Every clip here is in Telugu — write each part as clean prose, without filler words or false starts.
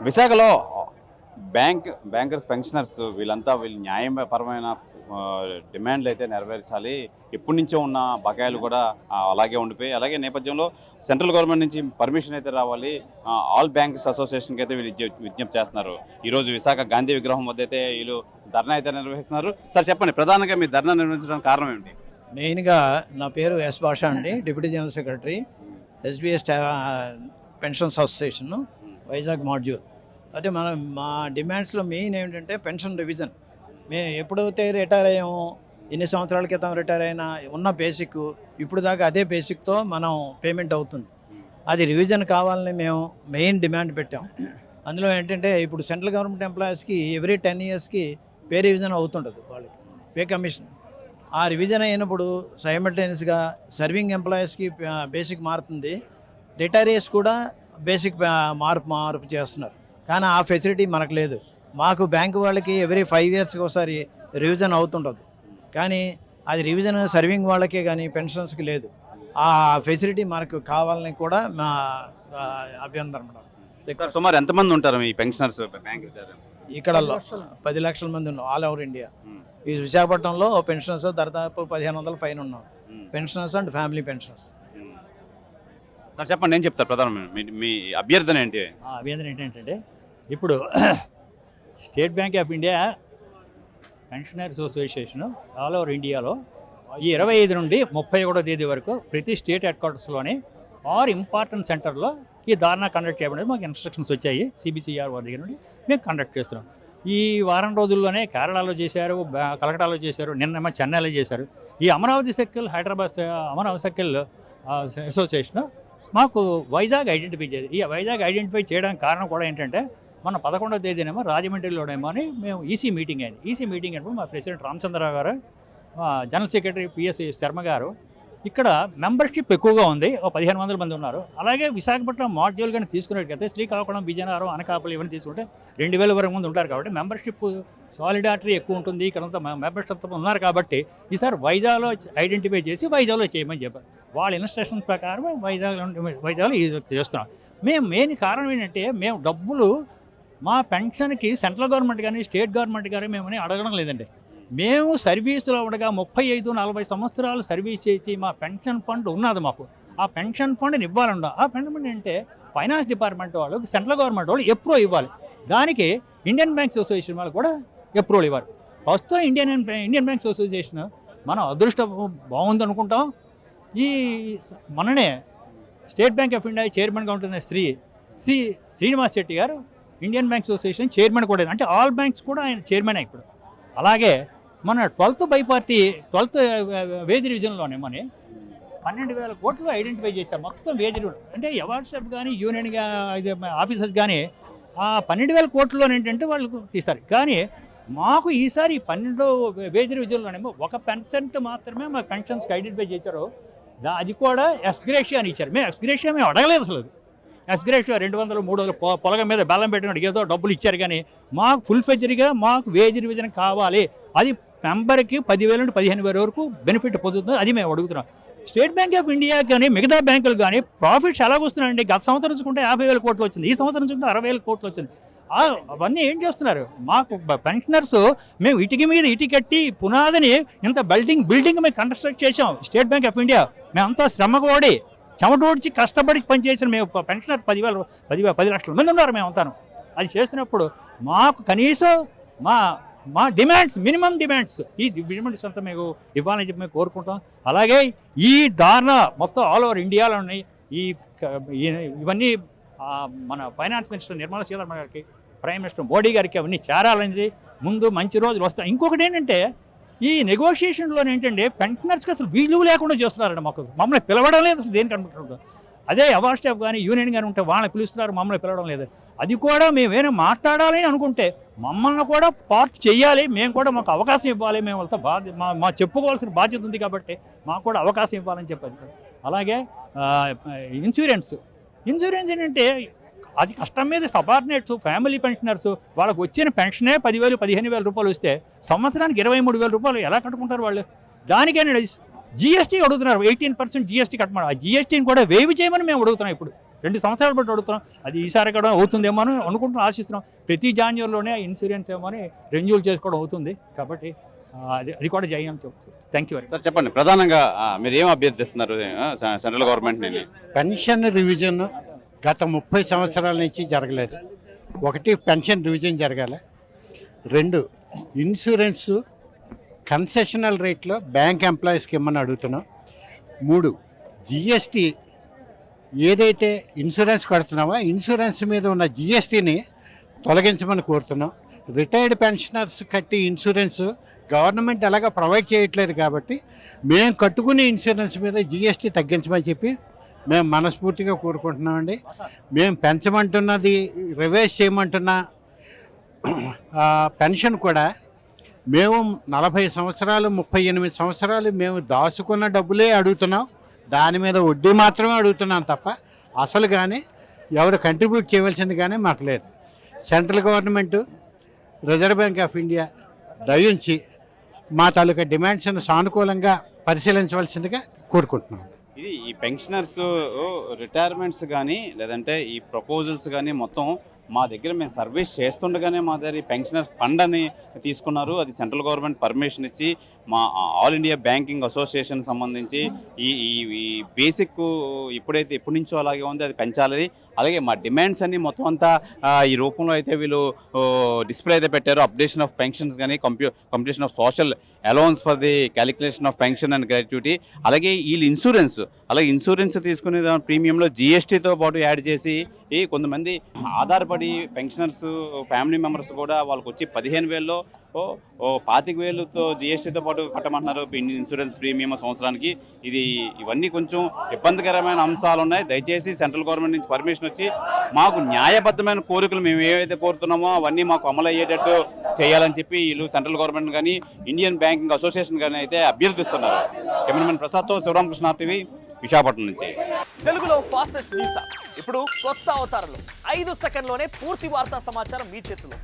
విశాఖలో బ్యాంకర్స్ పెన్షనర్స్ వీళ్ళ న్యాయపరమైన డిమాండ్లు అయితే నెరవేర్చాలి. ఎప్పటి నుంచో ఉన్న బకాయిలు కూడా అలాగే ఉండిపోయి, అలాగే నేపథ్యంలో సెంట్రల్ గవర్నమెంట్ నుంచి పర్మిషన్ అయితే రావాలి. ఆల్ బ్యాంక్స్ అసోసియేషన్కి అయితే వీళ్ళు విజ్ఞప్తి చేస్తున్నారు. ఈరోజు విశాఖ గాంధీ విగ్రహం వద్ద అయితే వీళ్ళు ధర్నా అయితే నిర్వహిస్తున్నారు. సార్ చెప్పండి, ప్రధానంగా మీ ధర్నా నిర్వహించడానికి కారణం ఏమిటి? మెయిన్గా నా పేరు ఎస్ భాష అండి, deputy general secretary SBS pensions association Vizag module. అయితే మా డిమాండ్స్లో మెయిన్ ఏంటంటే పెన్షన్ రివిజన్. మేము ఎప్పుడైతే రిటైర్ అయ్యామో, ఎన్ని సంవత్సరాల క్రితం రిటైర్ అయినా ఉన్న బేసిక్ ఇప్పుడు దాకా అదే బేసిక్తో మనం పేమెంట్ అవుతుంది. అది రివిజన్ కావాలని మేము మెయిన్ డిమాండ్ పెట్టాం. అందులో ఏంటంటే ఇప్పుడు సెంట్రల్ గవర్నమెంట్ ఎంప్లాయీస్కి ఎవ్రీ 10 yearsకి పే రివిజన్ అవుతుంటుంది, వాళ్ళకి పే కమిషన్. ఆ రివిజన్ అయినప్పుడు సైమల్టేనియస్గా సర్వింగ్ ఎంప్లాయీస్కి బేసిక్ మారుతుంది, రిటైరీస్ కూడా బేసిక్ మార్పు చేస్తున్నారు. కానీ ఆ ఫెసిలిటీ మనకు లేదు. మాకు బ్యాంకు వాళ్ళకి ఎవ్రీ 5 yearsకి ఒకసారి రివిజన్ అవుతుంటుంది, కానీ అది రివిజన్ సర్వింగ్ వాళ్ళకే కానీ పెన్షన్స్కి లేదు. ఆ ఫెసిలిటీ మనకు కావాలని కూడా మా అభ్యంతరం. సుమారు ఎంతమంది ఉంటారు ఈ పెన్షనర్స్ బ్యాంక్? ఇక్కడ 10 లక్షల మంది ఉన్నాం ఆల్ ఓవర్ ఇండియా. ఈ విశాఖపట్నంలో పెన్షనర్స్ దాదాపు 1500 పైన ఉన్నాం, pensioners and family pensioners. Sir చెప్పండి, ఏం చెప్తారు ప్రధానమైన మీ అభ్యర్థన ఏంటి? అభ్యర్థన ఏంటంటే ఇప్పుడు state bank of India pensioners association all over ఇండియాలో ఈ 25 నుండి 31వ తేదీ వరకు ప్రతి స్టేట్ హెడ్ క్వార్టర్స్లోని 6 ఇంపార్టెంట్ సెంటర్లో ఈ ధారణ కండక్ట్ చేయబడి మాకు ఇన్స్ట్రక్షన్స్ వచ్చాయి సిబిసిఆర్ వారి దగ్గర నుండి. మేము కండక్ట్ చేస్తున్నాం. ఈ వారం రోజుల్లోనే కేరళలో చేశారు, కలకటాలో చేశారు, నిన్న చెన్నైలో చేశారు. ఈ Amaravati circle, Hyderabad Amaravati circle association మాకు వైజాగ్ ఐడెంటిఫై చేయాలి. ఈ వైజాగ్ ఐడెంటిఫై చేయడానికి కారణం కూడా ఏంటంటే మన 11వ తేదీనేమో రాజమండ్రిలోనేమో అని మేము ఈసీ మీటింగ్ అయింది. ఈసీ మీటింగ్ అయినప్పుడు మా ప్రెసిడెంట్ రామచంద్రరావు గారు, జనరల్ సెక్రటరీ పిఎస్ శర్మ గారు, ఇక్కడ మెంబర్షిప్ ఎక్కువగా ఉంది, 1500 మంది ఉన్నారు. అలాగే విశాఖపట్నం మాడ్యూల్ కానీ తీసుకున్నట్టయితే శ్రీకాకుళం, విజయనగరం, అనకాపల్లి ఇవన్నీ తీసుకుంటే 2000 వరకు మంది ఉంటారు. కాబట్టి మెంబర్షిప్ సాలిడారిటీ ఎక్కువ ఉంటుంది. ఇక్కడంతా మెంబర్షిప్ ఉన్నారు కాబట్టి ఈసారి వైజాగ్లో ఐడెంటిఫై చేసి వైజాగ్లో చేయమని చెప్పారు. వాళ్ళ ఇన్స్ట్రక్షన్ ప్రకారం వైజాగ్లో చేస్తున్నాం. మేము మెయిన్ కారణం ఏంటంటే మేము డబ్బులు మా పెన్షన్కి సెంట్రల్ గవర్నమెంట్ కానీ స్టేట్ గవర్నమెంట్ కానీ మేమని అడగడం లేదండి. మేము సర్వీసులో ఉండగా 35-40 సంవత్సరాలు సర్వీస్ చేసి మా పెన్షన్ ఫండ్ ఉన్నది మాకు. ఆ పెన్షన్ ఫండ్ని ఇవ్వాలండ. ఆ పెన్షన్ అంటే ఫైనాన్స్ డిపార్ట్మెంట్ వాళ్ళు, సెంట్రల్ గవర్నమెంట్ వాళ్ళు ఎప్రూవ్ ఇవ్వాలి. దానికి ఇండియన్ బ్యాంక్స్ అసోసియేషన్ వాళ్ళు కూడా అప్రూవల్ ఇవ్వాలి. ప్రస్తుతం ఇండియన్ బ్యాంక్స్ అసోసియేషన్ మనం అదృష్టం బాగుందనుకుంటాం. ఈ మననే స్టేట్ బ్యాంక్ ఆఫ్ ఇండియా చైర్మన్గా ఉంటున్న శ్రీనివాస్ శెట్టి గారు ఇండియన్ బ్యాంక్స్ అసోసియేషన్ చైర్మన్ కూడా, అంటే ఆల్ బ్యాంక్స్ కూడా ఆయన చైర్మన్ ఇప్పుడు. అలాగే మన 12th బైపార్టీ 12th వేజ్ రివిజన్లోనే మన 12,000 కోట్లు ఐడెంటిఫై చేశారు. మొత్తం వేజ్ అంటే అవార్డ్షిప్ కానీ యూనియన్గా ఆఫీసర్స్ కానీ ఆ 12,000 కోట్లలో ఏంటంటే వాళ్ళకు ఇస్తారు. కానీ మాకు ఈసారి 12వ వేజ్ రివిజన్లోనేమో 1% మాత్రమే మా పెన్షన్స్కి ఐడెంటిఫై చేశారు. అది కూడా ఎక్స్గ్రేషియా అని ఇచ్చారు. మేము ఎక్స్గ్రేషియా మేము అడగలేదు అసలు. ఎక్స్గ్రేషియా 200-300 పొలగ మీద బెల్లం పెట్టినట్టు ఏదో డబ్బులు ఇచ్చారు. కానీ మాకు ఫుల్ ఫెజరీగా మాకు వేజ్ రివిజన్ కావాలి. అది మెంబర్కి 10,000 నుండి 15,000 వరకు బెనిఫిట్ పొందుతుంది. అది మేము అడుగుతున్నాం. స్టేట్ బ్యాంక్ ఆఫ్ ఇండియా కానీ మిగతా బ్యాంకులు కానీ ప్రాఫిట్స్ ఎలాగొస్తున్నాయండి? గత సంవత్సరం చూసుకుంటే 50,000 కోట్లు వచ్చింది, ఈ సంవత్సరం చూసుకుంటే 60,000 కోట్లు వచ్చింది. అవన్నీ ఏం చేస్తున్నారు? మాకు పెన్షనర్స్ మేము ఇటుక మీద ఇటుక కట్టి పునాదిని ఇంత బిల్డింగ్ మేము కన్స్ట్రక్ట్ చేసాం. స్టేట్ బ్యాంక్ ఆఫ్ ఇండియా మేమంతా శ్రమకోడి చెమటోడ్చి కష్టపడి పనిచేసిన మేము పెన్షనర్ 10 లక్షల మంది ఉన్నారు మేమంతాను. అది చేసినప్పుడు మాకు కనీసం మా డిమాండ్స్, మినిమం డిమాండ్స్, ఈ డిమాండ్స్ అంతా మీకు ఇవ్వాలని చెప్పి మేము కోరుకుంటాం. అలాగే ఈ ధారణ మొత్తం ఆల్ ఓవర్ ఇండియాలో ఉన్నాయి. ఇవన్నీ మన ఫైనాన్స్ మినిస్టర్ నిర్మలా సీతారామన్ గారికి, ప్రైమ్ మినిస్టర్ మోడీ గారికి అవన్నీ చేరాలనేది ముందు మంచి రోజులు వస్తాయి. ఇంకొకటి ఏంటంటే ఈ నెగోషియేషన్లో ఏంటంటే పెన్షనర్స్కి అసలు విలువ లేకుండా చేస్తున్నారండి. మమ్మల్ని పిలవడం లేదు అసలు దేనికి అనుకుంటున్నాం. అదే అవార్డ్ స్టాఫ్ కానీ యూనియన్ కానీ ఉంటే వాళ్ళని పిలుస్తున్నారు, మమ్మల్ని పిలవడం లేదు. అది కూడా మేమేమైనా మాట్లాడాలని అనుకుంటే మమ్మల్ని కూడా పార్ట్ చేయాలి, మేము కూడా మాకు అవకాశం ఇవ్వాలి. మేము వాళ్ళతో మా చెప్పుకోవాల్సిన బాధ్యత ఉంది కాబట్టి మాకు కూడా అవకాశం ఇవ్వాలని చెప్పారు. అలాగే ఇన్సూరెన్స్ ఏంటంటే అది కష్టం మీద సబార్డినేట్స్, ఫ్యామిలీ పెన్షనర్స్ వాళ్ళకు వచ్చిన పెన్షనే 10,000-15,000 రూపాయలు వస్తే సంవత్సరానికి 23,000 రూపాయలు ఎలా కట్టుకుంటారు వాళ్ళు? దానికైనా జిఎస్టీ అడుగుతున్నారు, 18% జిఎస్టీ కట్టమని. ఆ జిఎస్టీని కూడా వేవ్ చేయమని మేము అడుగుతున్నాం. ఇప్పుడు 2 సంవత్సరాలు బట్టి అడుగుతున్నాం. అది ఈసారి కూడా అవుతుందేమో అని అనుకుంటున్నాం, ఆశిస్తున్నాం. ప్రతి జాన్యువరిలోనే ఇన్సూరెన్స్ ఏమో అని రెన్యూల్ చేసుకోవడం అవుతుంది. కాబట్టి అది కూడా జయం చెప్తుంది. Thank you very much. Sir చెప్పండి, ప్రధానంగా మీరు ఏం అభ్యర్థిస్తున్నారు సెంట్రల్ గవర్నమెంట్? పెన్షన్ రివిజన్ గత 30 సంవత్సరాల నుంచి జరగలేదు. ఒకటి, పెన్షన్ రివిజన్ జరగాలి. 2, ఇన్సూరెన్స్ కన్సెషనల్ రేట్లో బ్యాంక్ ఎంప్లాయీస్కి ఇమ్మని అడుగుతున్నాం. 3, జిఎస్టీ ఏదైతే ఇన్సూరెన్స్ కడుతున్నామో ఇన్సూరెన్స్ మీద ఉన్న జిఎస్టీని తొలగించమని కోరుతున్నాం. రిటైర్డ్ పెన్షనర్స్ కట్టి ఇన్సూరెన్స్ గవర్నమెంట్ ఎలాగ ప్రొవైడ్ చేయట్లేదు కాబట్టి మేము కట్టుకునే ఇన్సూరెన్స్ మీద జిఎస్టీ తగ్గించమని చెప్పి మేము మనస్ఫూర్తిగా కోరుకుంటున్నామండి. మేము పెంచమంటున్నది, రివైజ్ చేయమంటున్న పెన్షన్ కూడా మేము 40 సంవత్సరాలు 38 సంవత్సరాలు మేము దాచుకున్న డబ్బులే అడుగుతున్నాం. దాని మీద వడ్డీ మాత్రమే అడుగుతున్నాం తప్ప అసలు కానీ ఎవరు కంట్రిబ్యూట్ చేయవలసింది కానీ మాకు లేదు. Central government, reserve bank of India దయించి మా తాలూకా డిమాండ్స్ను సానుకూలంగా పరిశీలించవలసిందిగా కోరుకుంటున్నాం. ఇది ఈ పెన్షనర్స్ రిటైర్మెంట్స్ కానీ లేదంటే ఈ ప్రపోజల్స్ కానీ మొత్తం మా దగ్గర మేము సర్వీస్ చేస్తుండగానే మా దగ్గర ఈ పెన్షనర్ ఫండ్ అని తీసుకున్నారు. అది సెంట్రల్ గవర్నమెంట్ పర్మిషన్ ఇచ్చి మా ఆల్ ఇండియా బ్యాంకింగ్ అసోసియేషన్ సంబంధించి ఈ బేసిక్ ఎప్పటి నుంచో అలాగే ఉంది, అది పెంచాలని. అలాగే మా డిమాండ్స్ అన్ని మొత్తం అంతా ఈ రూపంలో అయితే వీళ్ళు డిస్ప్లే అయితే పెట్టారు. అప్డేషన్ ఆఫ్ పెన్షన్స్ కానీ, completion of social allowance for the calculation of pension and gratuity, అలాగే వీళ్ళు ఇన్సూరెన్స్ తీసుకునే ప్రీమియంలో జిఎస్టీతో పాటు యాడ్ చేసి కొంతమంది ఆధారపడి పెన్షనర్స్ ఫ్యామిలీ మెంబర్స్ కూడా వాళ్ళకి వచ్చి 15,000లో 25,000తో జిఎస్టీతో పాటు కట్టమంటున్నారు ఇన్సూరెన్స్ ప్రీమియం సంవత్సరానికి. ఇవన్నీ కొంచెం ఇబ్బందికరమైన అంశాలు ఉన్నాయి. దయచేసి సెంట్రల్ గవర్నమెంట్ నుంచి పర్మిషన్ వచ్చి మాకు న్యాయబద్ధమైన కోరికలు మేము ఏవైతే కోరుతున్నామో అవన్నీ మాకు అమలు అయ్యేటట్టు చేయాలని చెప్పి వీళ్ళు సెంట్రల్ గవర్నమెంట్ కానీ ఇండియన్ బ్యాంకింగ్ అసోసియేషన్ కానీ అయితే అభ్యర్థిస్తున్నారు. కెమెరామెన్ ప్రసాద్తో శివరామకృష్ణ టీవీ, విశాఖపట్నం నుంచి. తెలుగులో ఫాస్టెస్ట్ న్యూస్ ఇప్పుడు కొత్త అవతారంలో 5 సెకండ్లోనే పూర్తి వార్తా సమాచారం మీ చేతిలో.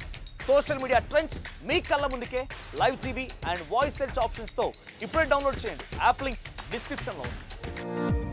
సోషల్ మీడియా ట్రెండ్స్ మీ కళ్ళ ముందుకే live TV and voice search ఆప్షన్స్తో ఇప్పుడే డౌన్లోడ్ చేయండి. యాప్ లింక్ డిస్క్రిప్షన్లో ఉంది.